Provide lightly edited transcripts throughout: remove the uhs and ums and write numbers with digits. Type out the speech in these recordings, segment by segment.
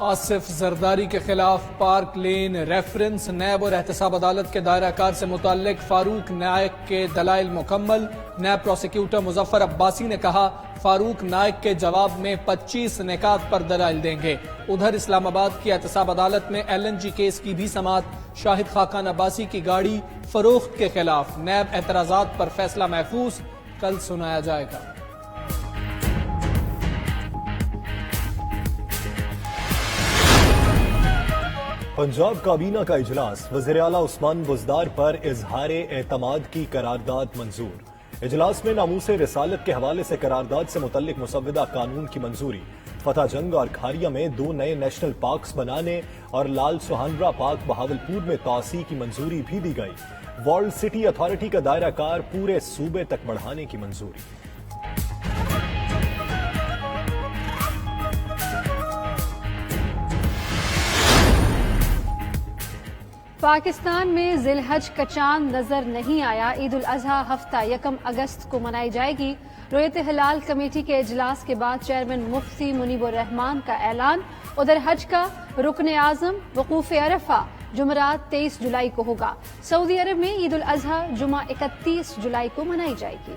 آصف زرداری کے خلاف پارک لین reference NAB اور احتساب عدالت کے دائرہ کار سے متعلق فاروق نائک کے دلائل مکمل۔ نیب پروسیکیوٹر مظفر عباسی نے کہا فاروق نائک کے جواب میں 25 نکات پر دلائل دیں گے۔ ادھر اسلام آباد کی احتساب عدالت میں LNG کیس کی بھی سماعت۔ شاہد خاقان عباسی کی گاڑی فروخت کے خلاف نیب اعتراضات پر فیصلہ محفوظ، کل سنایا جائے گا۔ پنجاب کابینہ کا اجلاس، وزیر اعلیٰ عثمان بزدار پر اظہار اعتماد کی قرارداد منظور۔ اجلاس میں ناموس رسالت کے حوالے سے قرارداد سے متعلق مسودہ قانون کی منظوری۔ فتح جنگ اور کھاریا میں 2 نئے نیشنل پارکس بنانے اور لال سہانرا پارک بہاولپور میں توسیع کی منظوری بھی دی گئی۔ ورلڈ سٹی اتھارٹی کا دائرہ کار پورے صوبے تک بڑھانے کی منظوری۔ پاکستان میں ذی الحج کا چاند نظر نہیں آیا۔ عید الاضحیٰ ہفتہ 1 اگست کو منائی جائے گی۔ رؤیت ہلال کمیٹی کے اجلاس کے بعد چیئرمین مفتی منیب الرحمان کا اعلان۔ ادھر حج کا رکن اعظم وقوف عرفہ جمعرات 23 جولائی کو ہوگا۔ سعودی عرب میں عید الاضحیٰ جمعہ 31 جولائی کو منائی جائے گی۔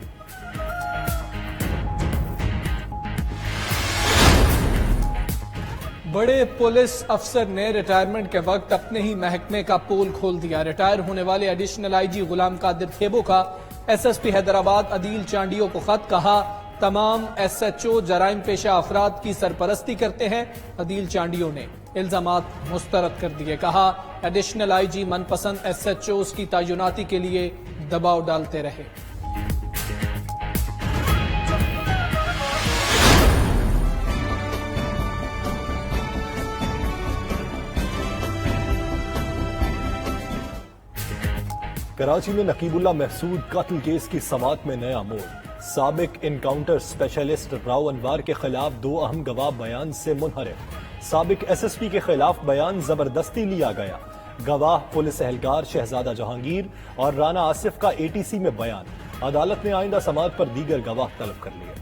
بڑے پولیس افسر نے ریٹائرمنٹ کے وقت اپنے ہی محکمے کا پول کھول دیا۔ ریٹائر ہونے والے ایڈیشنل IG غلام قادر تھیبو کا SSP حیدرآباد عدیل چانڈیو کو خط، کہا تمام SHO جرائم پیشہ افراد کی سرپرستی کرتے ہیں۔ عدیل چانڈیو نے الزامات مسترد کر دیے، کہا ایڈیشنل IG من پسند SHOs کی تعیناتی کے لیے دباؤ ڈالتے رہے۔ کراچی میں نقیب اللہ محسود قتل کیس کی سماعت میں نیا موڑ۔ سابق انکاؤنٹر اسپیشلسٹ راؤ انوار کے خلاف 2 اہم گواہ بیان سے منحرف۔ سابق SSP کے خلاف بیان زبردستی لیا گیا۔ گواہ پولیس اہلکار شہزادہ جہانگیر اور رانا آصف کا ATC میں بیان۔ عدالت نے آئندہ سماعت پر دیگر گواہ طلب کر لیے۔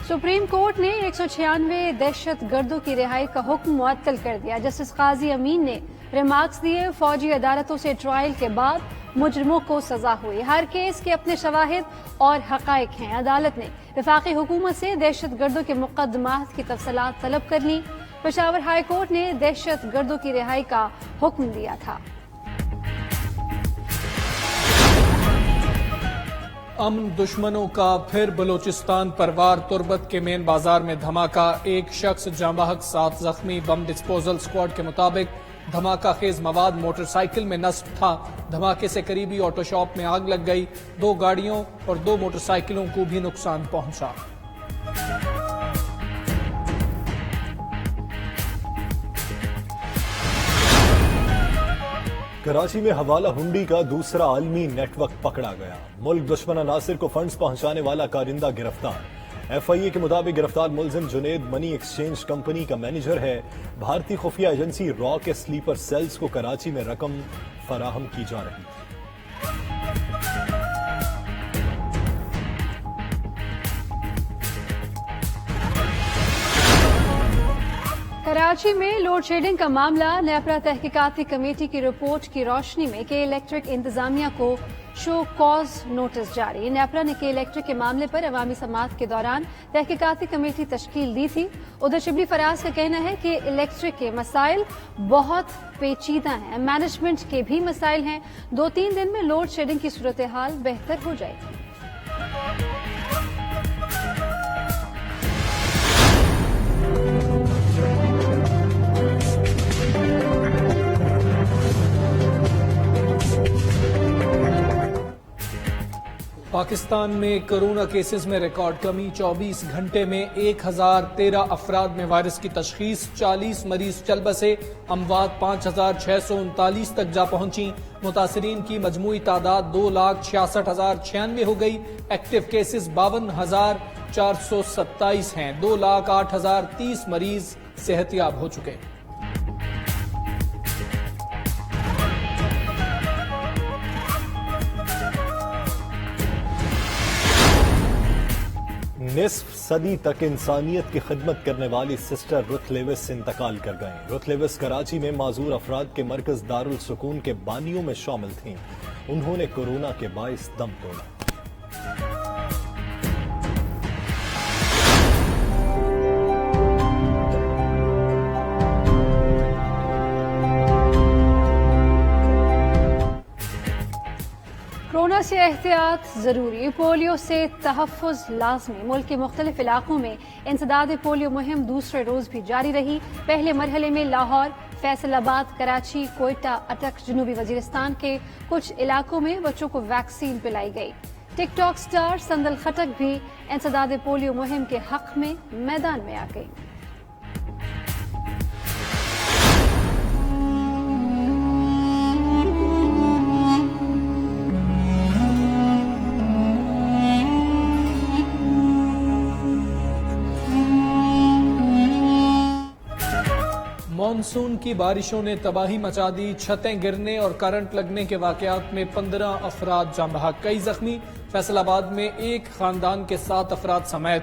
سپریم کورٹ نے 196 دہشت گردوں کی رہائی کا حکم معطل کر دیا۔ جسٹس قاضی امین نے ریمارکس دیے، فوجی عدالتوں سے ٹرائل کے بعد مجرموں کو سزا ہوئی۔ ہر کیس کے اپنے شواہد اور حقائق ہیں۔ عدالت نے وفاقی حکومت سے دہشت گردوں کے مقدمات کی تفصیلات طلب کر لیں۔ پشاور ہائی کورٹ نے دہشت گردوں کی رہائی کا حکم دیا تھا۔ امن دشمنوں کا پھر بلوچستان پر وار۔ تربت کے مین بازار میں دھماکہ، 1 شخص جاں بحق 7 زخمی۔ بم ڈسپوزل سکواڈ کے مطابق دھماکہ خیز مواد موٹر سائیکل میں نصب تھا۔ دھماکے سے قریبی آٹو شاپ میں آگ لگ گئی۔ 2 گاڑیوں اور 2 موٹر سائیکلوں کو بھی نقصان پہنچا۔ کراچی میں حوالہ ہنڈی کا دوسرا عالمی نیٹ ورک پکڑا گیا۔ ملک دشمن عناصر کو فنڈز پہنچانے والا کارندہ گرفتار۔ FIA کے مطابق گرفتار ملزم جنید منی ایکسچینج کمپنی کا مینیجر ہے۔ بھارتی خفیہ ایجنسی را کے سلیپر سیلز کو کراچی میں رقم فراہم کی جا رہی تھی۔ کراچی میں لوڈ شیڈنگ کا معاملہ، نیپرا تحقیقاتی کمیٹی کی رپورٹ کی روشنی میں کے الیکٹرک انتظامیہ کو شو کاز نوٹس جاری۔ نیپرا نے کے الیکٹرک کے معاملے پر عوامی سماعت کے دوران تحقیقاتی کمیٹی تشکیل دی تھی۔ ادھر شبلی فراز کا کہنا ہے کہ الیکٹرک کے مسائل بہت پیچیدہ ہیں، مینجمنٹ کے بھی مسائل ہیں۔ 2-3 دن میں لوڈ شیڈنگ کی صورتحال بہتر ہو جائے گی۔ پاکستان میں کرونا کیسز میں ریکارڈ کمی، 24 گھنٹے میں 1013 افراد میں وائرس کی تشخیص، 40 مریض چل بسے، اموات 5639 تک جا پہنچی، متاثرین کی مجموعی تعداد 2,66,096 ہو گئی، ایکٹیو کیسز 52,427 ہیں، 2,08,030 مریض صحت یاب ہو چکے۔ نصف صدی تک انسانیت کی خدمت کرنے والی سسٹر رتھ لیوس انتقال کر گئیں۔ رتھ لیوس کراچی میں معذور افراد کے مرکز دارالسکون کے بانیوں میں شامل تھیں۔ انہوں نے کورونا کے باعث دم توڑا۔ کورونا سے احتیاط ضروری، پولیو سے تحفظ لازمی۔ ملک کے مختلف علاقوں میں انسداد پولیو مہم دوسرے روز بھی جاری رہی۔ پہلے مرحلے میں لاہور، فیصل آباد، کراچی، کوئٹہ، اٹک، جنوبی وزیرستان کے کچھ علاقوں میں بچوں کو ویکسین پلائی گئی۔ ٹک ٹاک سٹار سندل خٹک بھی انسداد پولیو مہم کے حق میں میدان میں آ گئی۔ مانسون کی بارشوں نے تباہی مچا دی، چھتیں گرنے اور کرنٹ لگنے کے واقعات میں 15 افراد جاں بحق، کئی زخمی۔ فیصل آباد میں ایک خاندان کے 7 افراد سمیت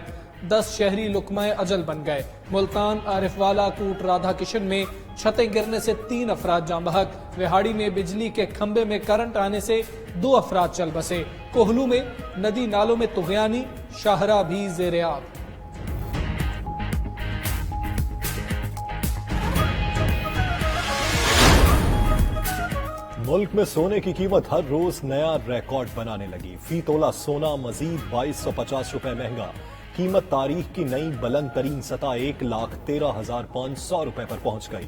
10 شہری لقمہ اجل بن گئے۔ ملتان، عارف والا، کوٹ رادھا کشن میں چھتیں گرنے سے 3 افراد جاں بحق۔ وہاڑی میں بجلی کے کھمبے میں کرنٹ آنے سے 2 افراد چل بسے۔ کوہلو میں ندی نالوں میں طغیانی، شاہراہ بھی زیر آب۔ ملک میں سونے کی قیمت ہر روز نیا ریکارڈ بنانے لگی۔ فی تولہ سونا مزید 2250 روپے مہنگا۔ قیمت تاریخ کی نئی بلند ترین سطح 1,13,500 روپے پر پہنچ گئی۔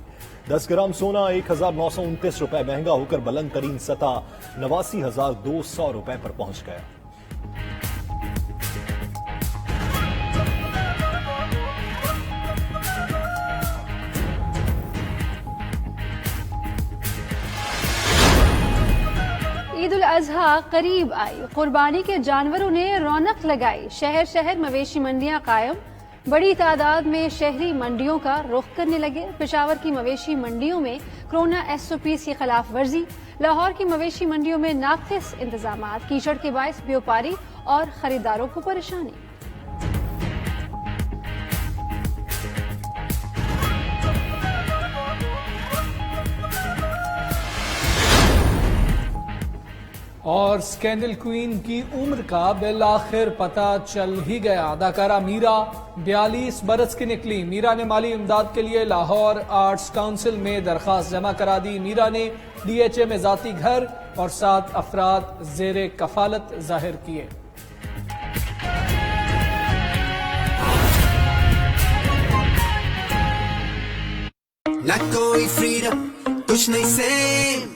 10 گرام سونا 1,929 روپے مہنگا ہو کر بلند ترین سطح 89,200 روپے پر پہنچ گیا۔ عید الاضحیٰ قریب آئی، قربانی کے جانوروں نے رونق لگائی۔ شہر شہر مویشی منڈیاں قائم، بڑی تعداد میں شہری منڈیوں کا رخ کرنے لگے۔ پشاور کی مویشی منڈیوں میں کورونا SOPs کی خلاف ورزی، لاہور کی مویشی منڈیوں میں ناقص انتظامات، کیچڑ کے باعث بیوپاری اور خریداروں کو پریشانی۔ اور سکینڈل کوئین کی عمر کا بالآخر پتہ چل ہی گیا۔ اداکارہ میرا 42 برس کی نکلی۔ میرا نے مالی امداد کے لیے لاہور آرٹس کونسل میں درخواست جمع کرا دی۔ میرا نے DHA میں ذاتی گھر اور 7 افراد زیر کفالت ظاہر کیے۔ نہ کوئی فریڈم، کچھ نہیں سیم۔